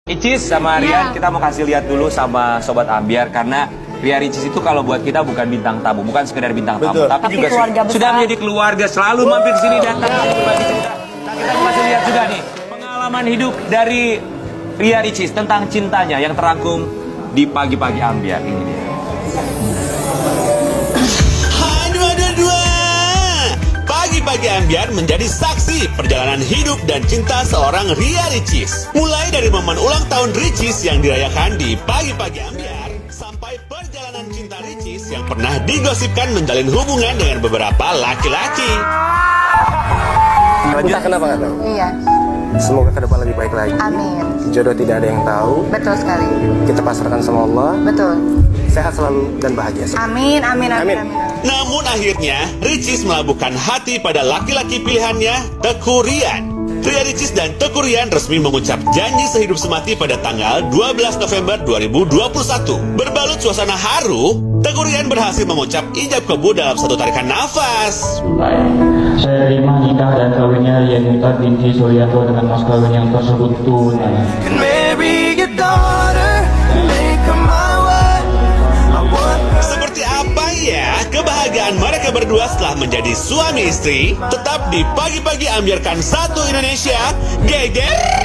Ricis sama Rian, kita mau kasih lihat dulu sama Sobat Ambiar karena Ria Ricis itu kalau buat kita bukan bintang tamu, bukan sekedar bintang tamu, tapi juga sudah menjadi keluarga, selalu mampir ke sini datang berbagi cerita. Nah, kita mau kasih lihat juga nih pengalaman hidup dari Ria Ricis tentang cintanya yang terangkum di Pagi-Pagi Ambiar ini dia. Pagi-Pagi Ambiar menjadi saksi perjalanan hidup dan cinta seorang Ria Ricis. Mulai dari momen ulang tahun Ricis yang dirayakan di Pagi-Pagi Ambiar, sampai perjalanan cinta Ricis yang pernah digosipkan menjalin hubungan dengan beberapa laki-laki. Entah kenapa nggak tahu. Iya, Semoga ke depan lebih baik lagi. amin. Jodoh tidak ada yang tahu. Betul sekali. Kita pasrahkan sama Allah. Betul. Sehat selalu dan bahagia selalu. Amin, amin, amin, Amin. amin. Namun akhirnya, Ricis melabuhkan hati pada laki-laki pilihannya, Teuku Ryan. Ria Ricis dan Teuku Ryan resmi mengucap janji sehidup semati pada tanggal 12 November 2021. Berbalut suasana haru, Teuku Ryan berhasil mengucap ijab kabul dalam satu tarikan nafas. Saya terima nikah dan kawinnya Rianita binti Suryanto dengan mas kawin yang tersebut tunai. Seperti apa ya kebahagiaan mereka berdua setelah menjadi suami istri? Tetap di Pagi-Pagi Ambiarkan satu Indonesia, geger.